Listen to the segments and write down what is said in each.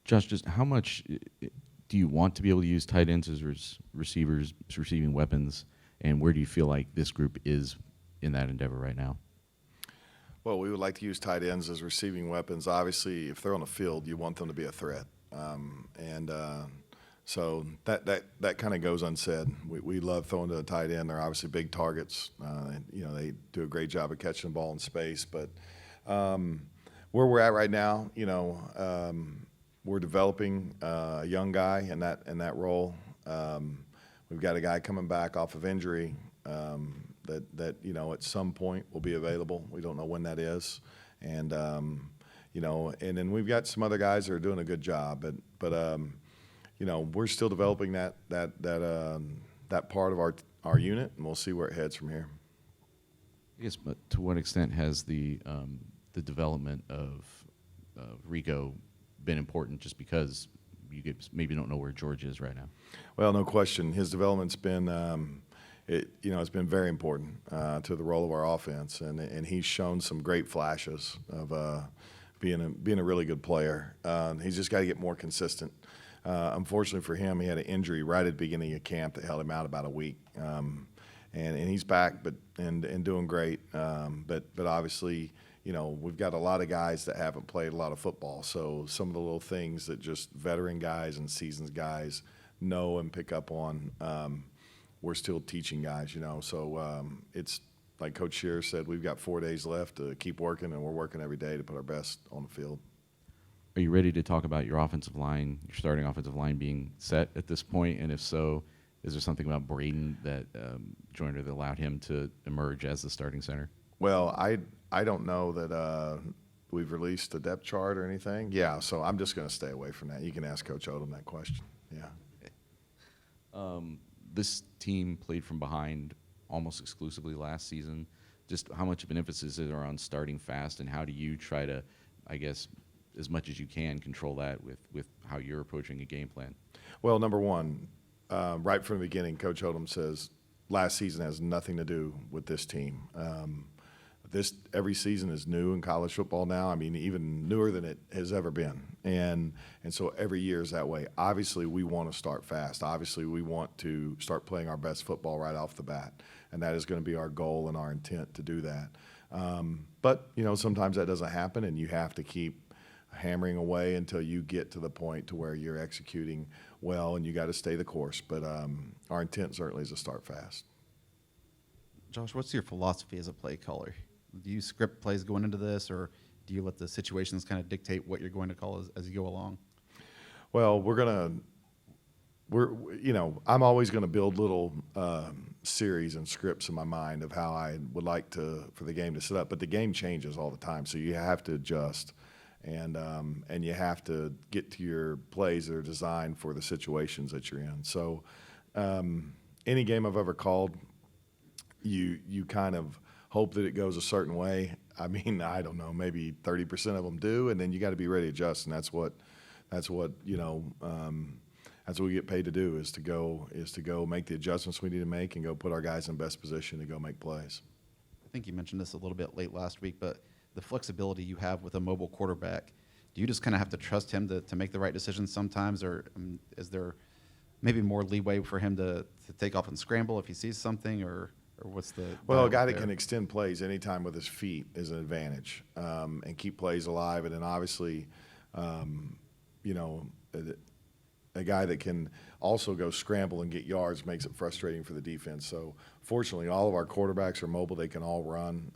Josh, just how much do you want to be able to use tight ends as receivers, receiving weapons, and where do you feel like this group is in that endeavor right now? Well, we would like to use tight ends as receiving weapons. Obviously, if they're on the field, you want them to be a threat. So that kind of goes unsaid. We love throwing to the tight end. They're obviously big targets. They do a great job of catching the ball in space. But where we're at right now, we're developing a young guy in that role. We've got a guy coming back off of injury that at some point will be available. We don't know when that is, and and then we've got some other guys that are doing a good job. But we're still developing that part of our unit, and we'll see where it heads from here. I guess, but to what extent has the development of Rico been important? Just because you maybe don't know where George is right now. Well, no question, his development's been it's been very important to the role of our offense, and he's shown some great flashes of being a really good player. He's just got to get more consistent. Unfortunately for him, he had an injury right at the beginning of camp that held him out about a week, and he's back, and doing great. But obviously, we've got a lot of guys that haven't played a lot of football, so some of the little things that just veteran guys and seasoned guys know and pick up on, we're still teaching guys. So it's like Coach Shearer said, we've got 4 days left to keep working, and we're working every day to put our best on the field. Are you ready to talk about your offensive line, your starting offensive line being set at this point? And if so, is there something about Braden that Joyner that allowed him to emerge as the starting center? Well, I don't know that we've released a depth chart or anything. Yeah, so I'm just going to stay away from that. You can ask Coach Odom that question. Yeah. This team played from behind almost exclusively last season. Just how much of an emphasis is there on starting fast, and how do you try to, I guess, as much as you can, control that with how you're approaching a game plan? Well, number one, right from the beginning, Coach Odom says last season has nothing to do with this team. Every season is new in college football now. I mean, even newer than it has ever been. And so every year is that way. Obviously, we want to start fast. Obviously, we want to start playing our best football right off the bat. And that is going to be our goal and our intent to do that. But, sometimes that doesn't happen, and you have to keep hammering away until you get to the point to where you're executing well, and you got to stay the course. But our intent certainly is to start fast. Josh, what's your philosophy as a play caller? Do you script plays going into this, or do you let the situations kind of dictate what you're going to call as you go along? Well, I'm always going to build little series and scripts in my mind of how I would like for the game to set up. But the game changes all the time, so you have to adjust, and you have to get to your plays that are designed for the situations that you're in. So any game I've ever called, you kind of hope that it goes a certain way. I mean, I don't know, maybe 30% of them do, and then you got to be ready to adjust, and that's what we get paid to do, is to go make the adjustments we need to make and go put our guys in best position to go make plays. I think you mentioned this a little bit late last week, but the flexibility you have with a mobile quarterback, do you just kind of have to trust him to make the right decisions sometimes, or is there maybe more leeway for him to take off and scramble if he sees something, or what's the – Well, a guy that can extend plays anytime with his feet is an advantage, and keep plays alive. And then obviously, a guy that can also go scramble and get yards makes it frustrating for the defense. So fortunately, all of our quarterbacks are mobile. They can all run.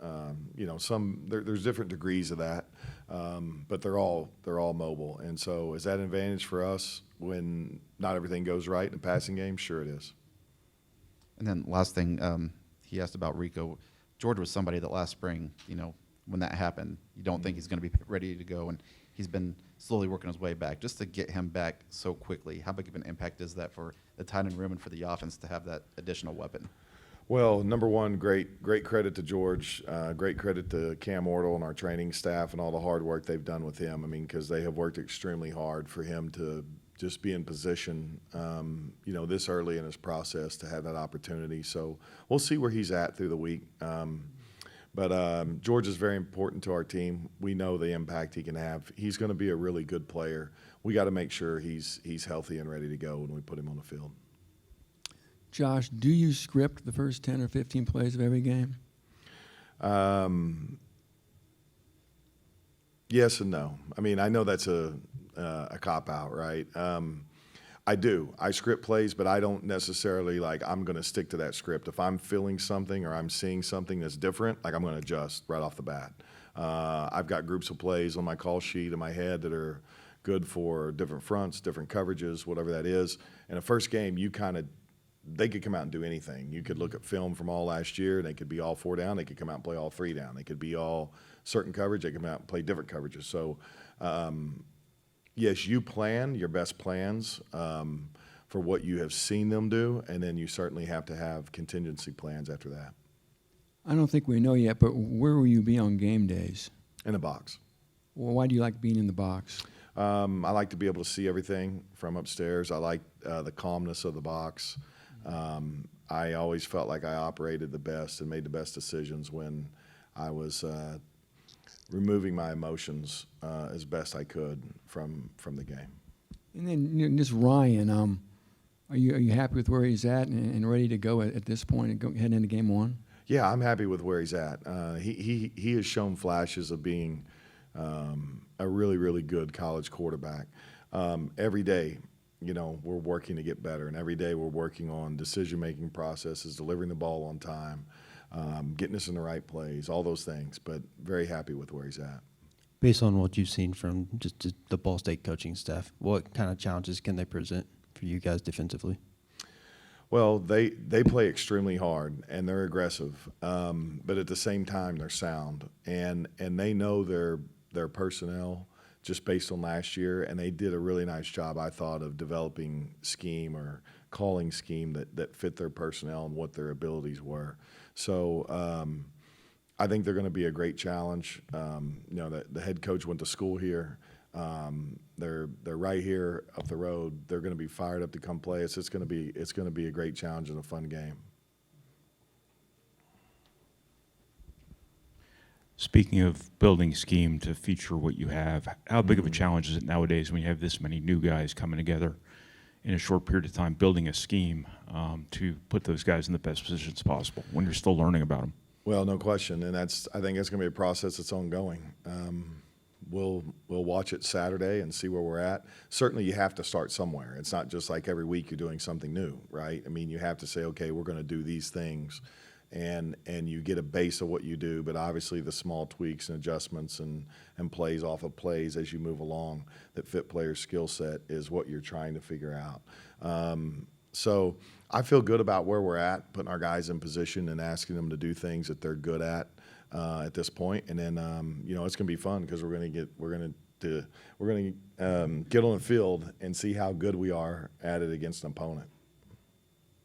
There's different degrees of that, but they're all mobile. And so is that an advantage for us when not everything goes right in the passing game? Sure it is. And then last thing, he asked about Rico. George was somebody that last spring, when that happened, you don't think he's going to be ready to go, and he's been slowly working his way back. Just to get him back so quickly, how big of an impact is that for the tight end room and for the offense to have that additional weapon? Well, number one, great credit to George. Great credit to Cam Ortle and our training staff and all the hard work they've done with him. I mean, because they have worked extremely hard for him to just be in position, this early in his process to have that opportunity. So we'll see where he's at through the week. But George is very important to our team. We know the impact he can have. He's going to be a really good player we got to make sure he's healthy and ready to go when we put him on the field. Josh, do you script the first 10 or 15 plays of every game? Yes and no. I mean, I know that's a cop-out, right? I do. I script plays, but I don't necessarily, like, I'm going to stick to that script. If I'm feeling something or I'm seeing something that's different, like, I'm going to adjust right off the bat. I've got groups of plays on my call sheet in my head that are good for different fronts, different coverages, whatever that is. In a first game, they could come out and do anything. You could look at film from all last year, and they could be all 4 down. They could come out and play all 3 down. They could be all certain coverage. They could come out and play different coverages. So, yes, you plan your best plans for what you have seen them do, and then you certainly have to have contingency plans after that. I don't think we know yet, but where will you be on game days? In the box. Well, why do you like being in the box? I like to be able to see everything from upstairs. I like the calmness of the box. I always felt like I operated the best and made the best decisions when I was removing my emotions as best I could from the game. And then this Ryan, are you happy with where he's at and ready to go at this point and head into game 1? Yeah, I'm happy with where he's at. He has shown flashes of being a really, really good college quarterback. Every day, we're working to get better, and every day we're working on decision-making processes, delivering the ball on time, getting us in the right plays, all those things, but very happy with where he's at. Based on what you've seen from just the Ball State coaching staff, what kind of challenges can they present for you guys defensively? Well, they play extremely hard, and they're aggressive, but at the same time, they're sound, and they know their personnel just based on last year, and they did a really nice job, I thought, of developing scheme or calling scheme that fit their personnel and what their abilities were. So I think they're going to be a great challenge. The head coach went to school here. They're right here up the road. They're going to be fired up to come play us. It's going to be a great challenge and a fun game. Speaking of building scheme to feature what you have, how big of a challenge is it nowadays when you have this many new guys coming together in a short period of time, building a scheme to put those guys in the best positions possible when you're still learning about them? Well, no question, and I think it's going to be a process that's ongoing. We'll watch it Saturday and see where we're at. Certainly, you have to start somewhere. It's not just like every week you're doing something new, right? I mean, you have to say, okay, we're going to do these things. And you get a base of what you do, but obviously the small tweaks and adjustments and plays off of plays as you move along that fit players' skill set is what you're trying to figure out. So I feel good about where we're at, putting our guys in position and asking them to do things that they're good at this point. And then it's going to be fun because we're going to get on the field and see how good we are at it against an opponent.